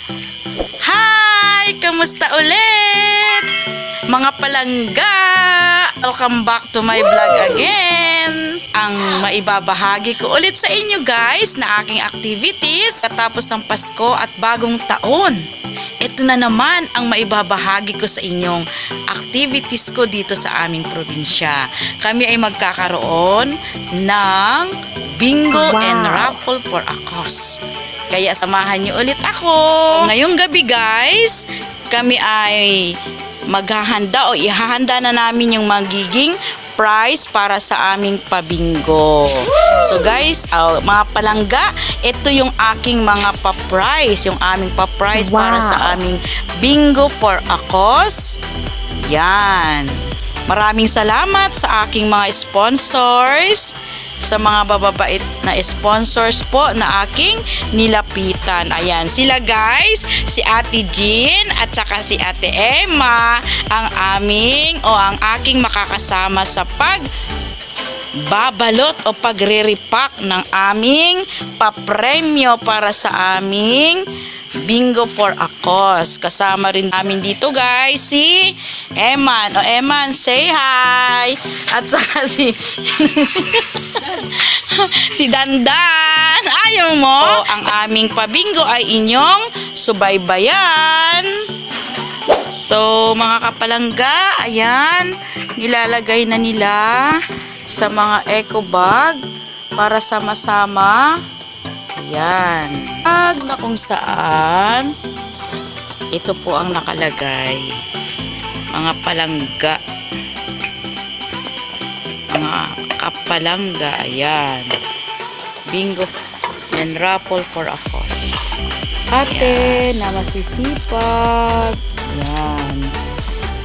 Hi! Kamusta ulit? Mga palangga! Welcome back to my vlog again. Ang maibabahagi ko ulit sa inyo guys na aking activities katapos ng Pasko at bagong taon. Ito na naman ang maibabahagi ko sa inyong activities ko dito sa aming probinsya. Kami ay magkakaroon ng bingo and raffle for a cause. Kaya samahan niyo ulit ako. Ngayong gabi guys, kami ay maghahanda o ihahanda na namin yung magiging prize para sa aming pabingo. So guys, mga palangga, ito yung aking mga pa-prize, yung aming pa-prize para sa aming bingo for a cause. Yan. Maraming salamat sa aking mga sponsors, sa mga bababait na sponsors po na aking nilapitan. Ayan, sila guys, si Ate Jean at saka si Ate Emma, ang aking makakasama sa pagbabalot o pagre-repack ng aming papremyo para sa aming bingo for a cause. Kasama rin namin dito guys si Eman. O Eman, say hi! At saka si Dandan. Ayaw mo? O, ang aming pabingo ay inyong subaybayan. So, mga kapalangga, ayan, nilalagay na nila sa mga eco bag para sama-sama. Ayan. Bag na kung saan ito po ang nakalagay. Mga palangga. Mga kapalangga. Ayan. Bingo and raffle for a cause. Ate na masisipag. Ayan.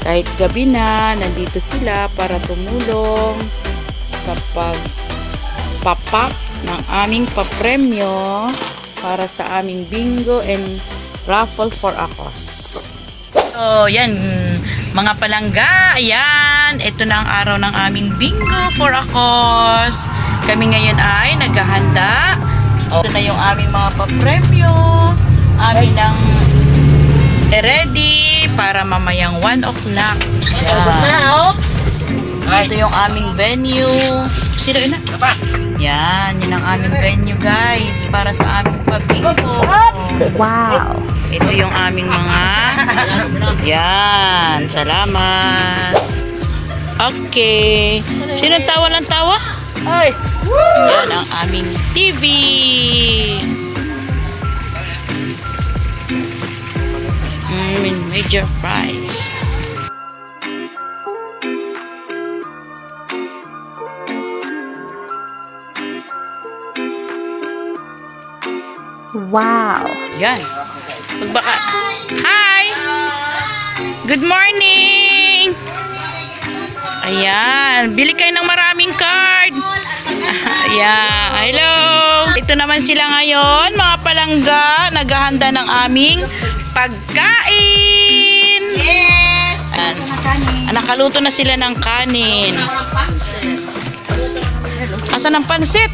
Kahit gabi na, nandito sila para tumulong sa pagpapak ng aming papremyo para sa aming bingo and raffle for a cause. So, yan, mga palangga, ayan, ito na ang araw ng aming bingo for a cause. Kami ngayon ay naghahanda. Ito na yung aming mga papremyo. Amin ang ready para mamayang 1 o'clock. Ito yung aming venue. Sino yun na? Yan, yun ang aming venue guys para sa aming pabingo. Wow! Ito yung aming mga yan, salamat. Okay. Sino tawa ng tawa? Yan ang aming TV. Major prize. Wow! Yan. Magbaka. Hi! Good morning! Ayan. Bili kayo ng maraming card. Ayan. Hello! Ito naman sila ngayon, mga palangga. Naghahanda ng aming pagkain. Yes! Nakaluto na sila ng kanin. Asan ang pansit?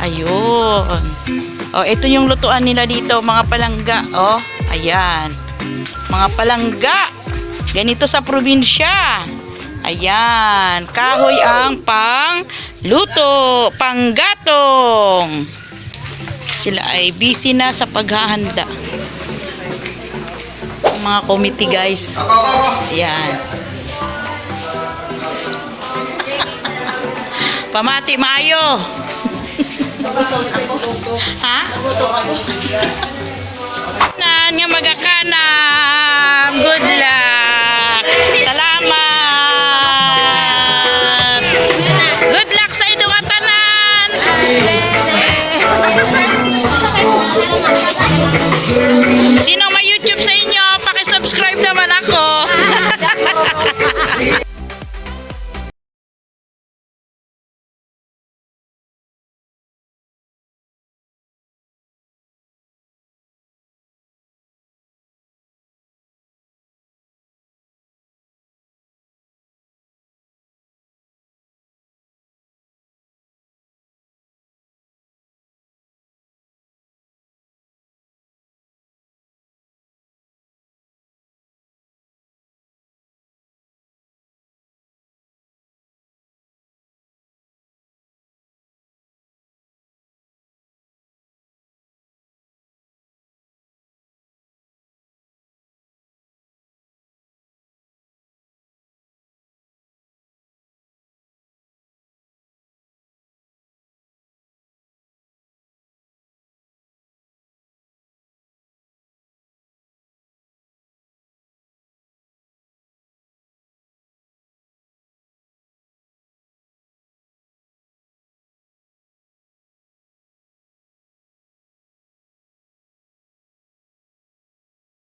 Ayun. Oh, ito yung lutuan nila dito, mga palangga. Oh, ayan. Mga palangga. Ganito sa probinsya. Ayan. Kahoy ang pangluto, panggatong. Sila ay busy na sa paghahanda. Mga committee guys. Ayan. Pamati maayo. Ha? Nan nga magakanam. Good luck. Salamat. Good luck sa idong atanan. Sino may YouTube sa inyo? Paki-subscribe naman ako.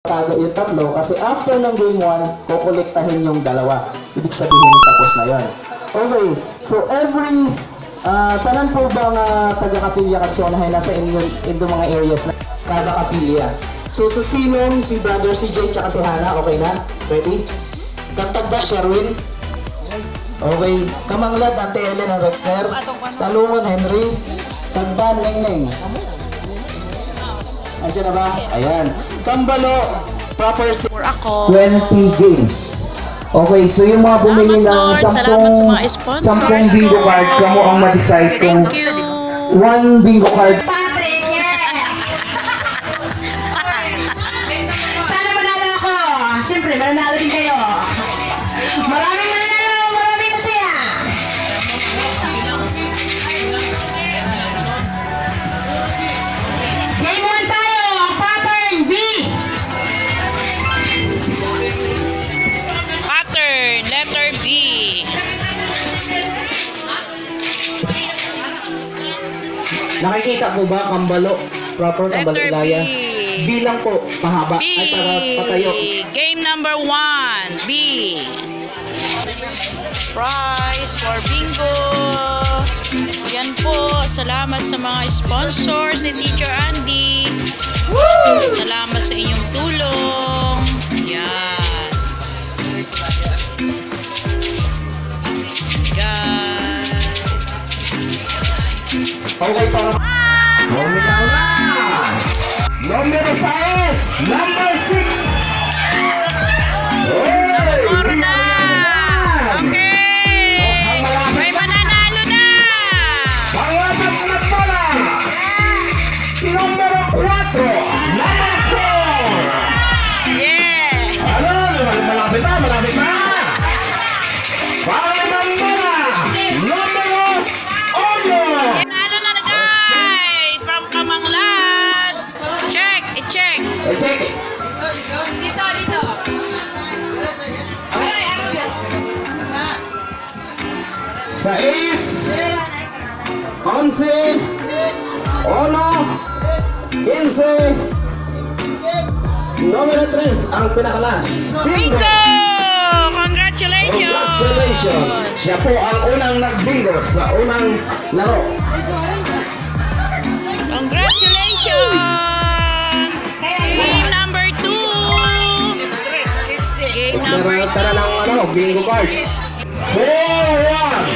tago yung tatlo kasi after ng game 1, kukolektahin yung dalawa. Ibig sabihin, tapos na yan. Okay, so every tanan po ba nga taga-kapilya katsyonahay nasa inyong mga areas na kada kapilya. So sa Sinom, si Brother CJ tsaka si Hana, okay na? Ready? Kantagda, Sherwin? Okay. Kamanglad, Ate Ellen and Rexner. Talungon, Henry. Tagban, Neng. Andiyan na ba? Ayan. Kambalo, proper For ako. 20 games. Okay, so yung mga bumili ng Lord. Salamat sa mga sponsors 10 bingo ko. card, kamo ang mag-decide kung Thank you. 1 bingo card. Sana manalo ako. Siyempre, manalo din kayo. Maraming manalo, maraming nasaya. Game 1 tayo, pattern B. Pattern, letter B. Nakikita po ba kambalo? Proper kambalo Letter ilaya? B. Bilang po, mahaba. B. Ay, para patayo. Game number 1. B. Prize for bingo. Yan po. Salamat sa mga sponsors ni Teacher Andy. Salamat sa inyong tulong. Yan. Yan. Okay, para... Bumitaw na! Numero 6! Number 6! Number na! Okay! May mananalo na! Pangapat na pala! Numero 4! Number 4! Yeah! Ano? Malapit na! Malapit na! Pangapat pala! Numero 1! Nanalo na guys! From Kamanglad! Check! I-check! I-check! Dito. Sais, 11, 1, 15, numero 3 ang pinakalas. Bingo! Congratulations! Congratulations! Siya po ang unang nagbingo sa unang laro. Congratulations! Game number 2! Game number 2! Tara ng bingo card. 4-1.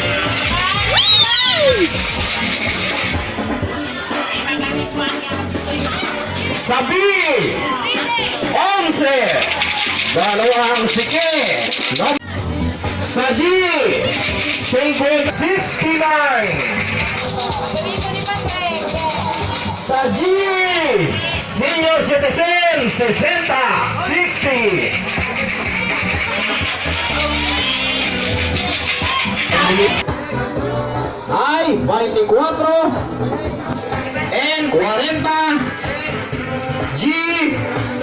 Sabi! 11! Dalawang sike! Saji! 69! Saji! Senior citizen! 60! 60! Ay, 24 and 40 G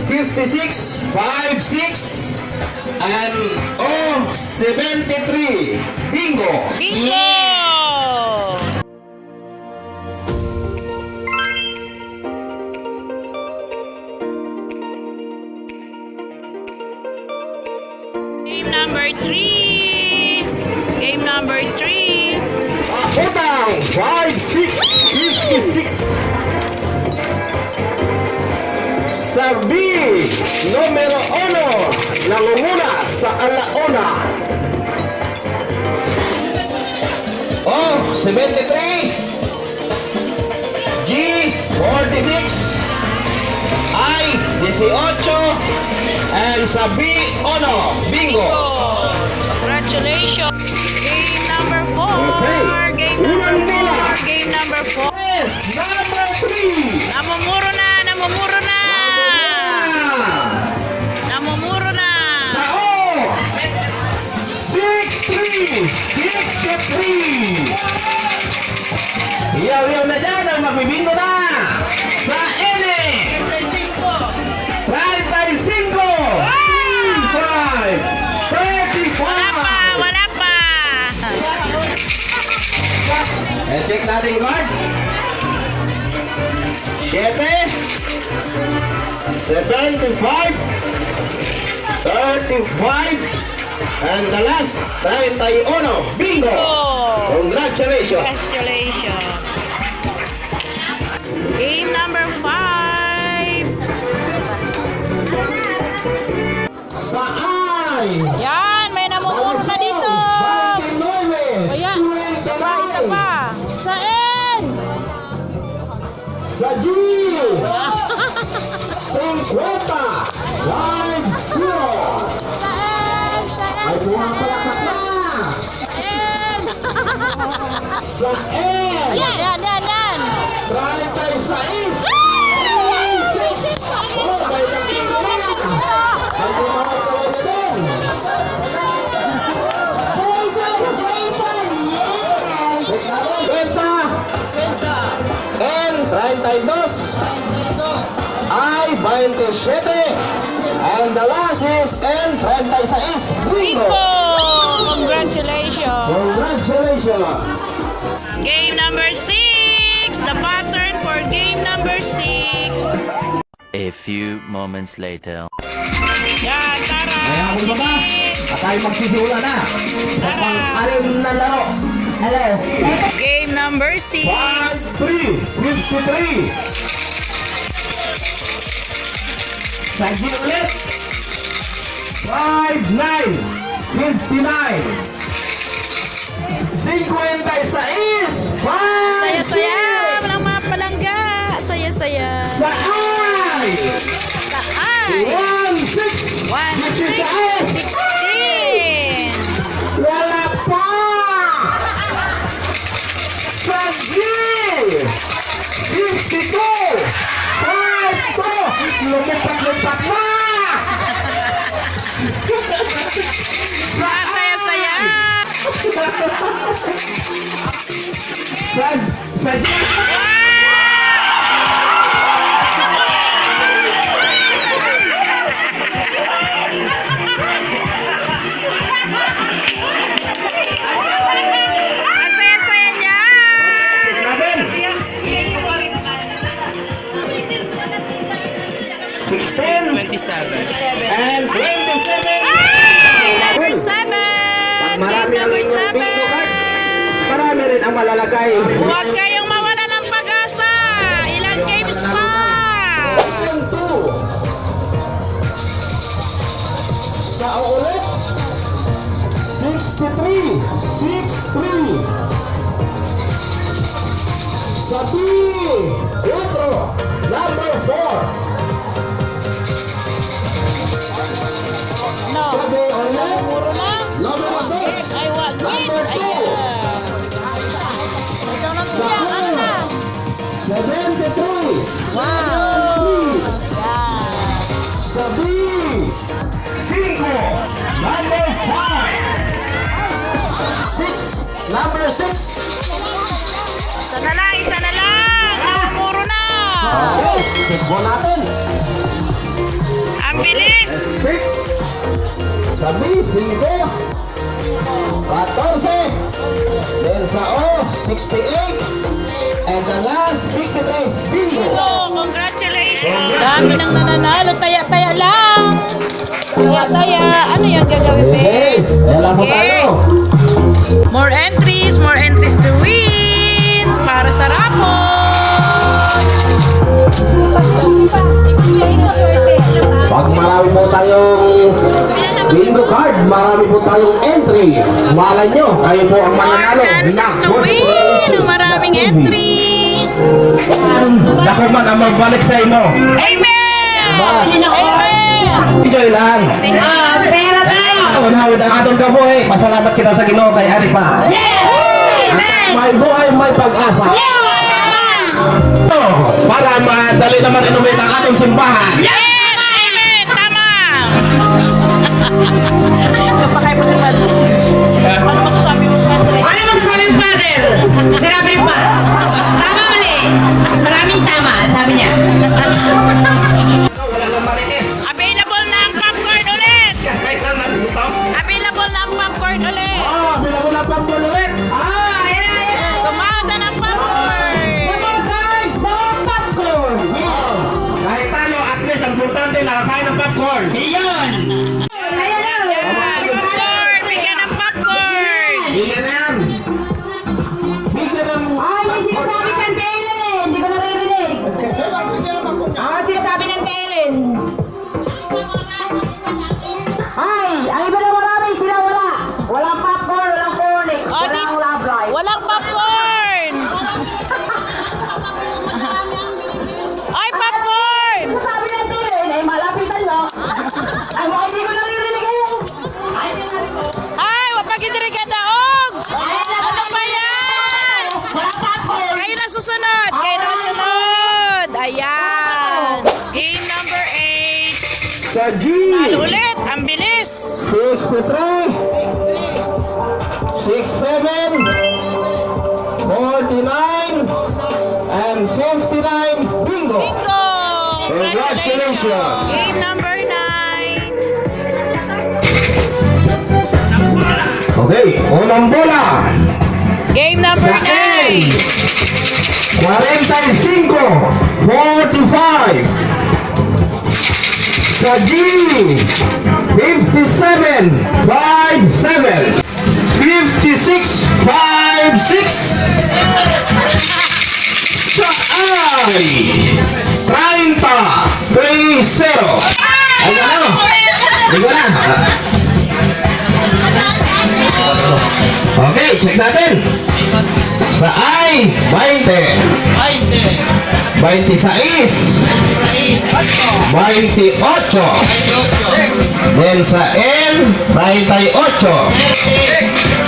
56 56 and O 73 bingo. Bingo! Game number 3! Game number 3! Utang 56 56 Sabi numero 1 nangunguna sa alauna. Oh, 73 G 46 I 18 and Sabi Ono bingo. Congratulations! Game number 4! Okay. Game number Unang bola. 4! Game number 4! Yes, number 3 Namumuro na! Namumuro na! Namumuro na! sa O 63 63 Iyaw-iyaw na dyan ang magbibingo na sa N 35 Wala pa! 35 Wala pa! check natin guard 7 75, 35, and the last, 31. Bingo! Congratulations! Congratulations. Game number 5. Saan? Yan, may namumuro na dito. 29, Ayan. Isa pa. Saan? Sa G! 50! Live 0! Ay, pumapalakpak na! Sa N! Ayan, yan, yan, yan. 36! Oh, may nagpinto na! Ay, pumapalakpak na din! Jason, yes! Next natin, 20! N, 32! I, 27! And the last is N, 36! Bingo! Bingo! Congratulations. Congratulations! Game number 6. The pattern for game number 6. A few moments later. Yan, tara. Kaya ako baba. At tayo magsisimula na. Sa pang-alim na laro. Hello. Game number 6. 3, 53. Sa G ulit. 5, 9, 59. 56, 5, Saya-saya. Walang mga palangga. Saya-saya. Sa I. Sa I. 1, 6. 1, 6, 16. Wala pa! Sa G! 52! 5 to! Lumipat-lipat na! Sa Saya-saya. Sa G! Ang saya-saya niya. Natin! 16! 27. And 27! Number 7. Game number 7. Marami rin ang malalagay. Huwag kayong mawala ng pag-asa. Ilang games pa? And 2. Sa ulit. 63. 63. Sa B. 4. Number 4. No. Sa B ulit. Puro lang. Number 2. Ay, wag. Number 2. Ayan. Ikaw na Sa siya. Ano na? 73. Wow. Yan. Sa B. 5. Number 5. 6. Number 6. Isa na lang, isa na lang. Puro na. Okay, check po natin. Ang bilis. Pick. Sa B, 5. 14. Then sa O, 68. And the last, 63. Bingo! Oh, congratulations. Dami nang nananalo. Taya-taya lang. Taya-taya. Ano yung gagawin, Hey, babe? dala mo tayo. More entries to win para sa rapon. Pag marami po tayong bingo card, marami po tayong entry. Malay nyo, kayo po ang More mananalo. chances to win. Maraming entry. Dako man ang magbalik sa imo. Amen! Amen! Enjoy lang. Pera tayo! Unawid ang atong kabuhi. Pasalamat kita sa Ginoo kay Aripa. May buhay, may pag-asa. Para madali naman inumin ang atong simbahan. Yes! Amen! Tama! Kapakay mo si Padre. Ano masasabi mo, Padre? Ano masasabi mo, Father? Sinabi rin pa. Tama mali. Maraming tama, sabi niya. Wala lang marites. Available na ang popcorn ulit! Kahit lang nagutap. Available na ang popcorn ulit! Bila ko na pang ulit. Ayan na, ayan na. Sumada ng popcorn! Mga cards, mga popcorn. Kahit ano, importante, nakakain ng popcorn. Ayan na. Popcorn! Bigyan ng popcorn! Bigyan na yan. Bigyan ng... Ay, may sinasabi sa Telen. Hindi ko naririnig. Sinasabi ng Telen. Ay, ang iba na marami, sila wala. Walang popcorn, walang cornic, walang love life. Walang popcorn! Ay, popcorn! Sinasabi ng Telen, ay malapitan lang. Ay, baka hindi ko naririnig yun. Ay, wapag hindi ka daog! Ano ba yan? Walang popcorn. Kayo na susunod! Kayo na susunod! Ayan! Game number 8. Sa G. Ulit! Ang bilis! 63, 67, 49, and 59. Bingo! Bingo! Congratulations! Game number 9. Okay, unang bola. Game number Sa A, 9. 45, 45. Sa G, 57, 57. 56, 56. Sa I, 30, 30. Ay, ano? Hindi ko na. Okay, check natin. Sa I, 20. 26. 28. Then sa L, 38.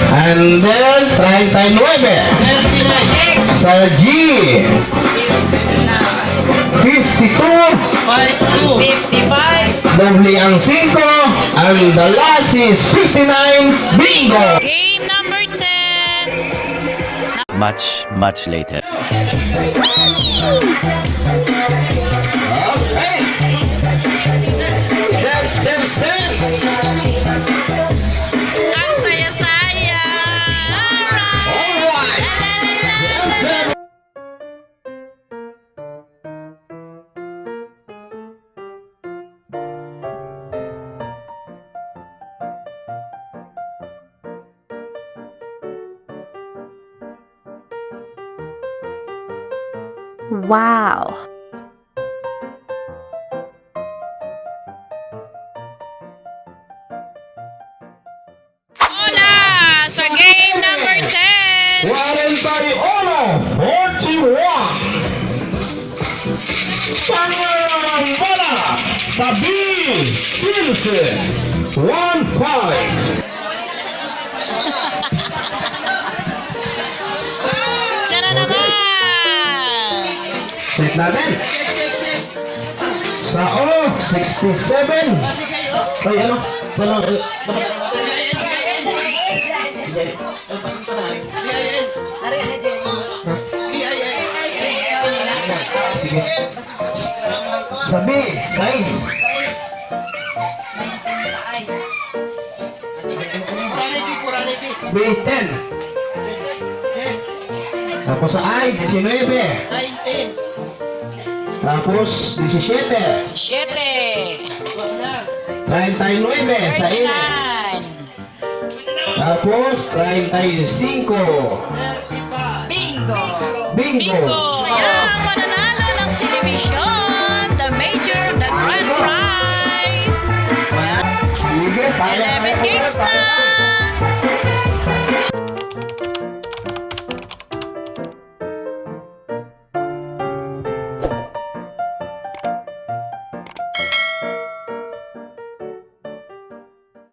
And then 39. Sa G, 52. 55. Doble ang 5. And the last is 59. Bingo! Game number 10. Much later. Okay. Dance, dance, dance. Ang saya-saya. Alright. Alright. Dance, dance. Wow. Hola! Sa game number 10. 41, 41. Pangalang bola sa B, 15, 1-5. Siya na naman. Check natin. Sa O, 67. Ay, ano? Sige. Sa B, 6. B, 10. Tapos sa I, 19. Tapos 17. 7. 39 sa I. 9. Tapos 35. Bingo! Bingo. Bingo! Yan ang mananalo ng television, the major, the grand prize. Sige, 11 games na!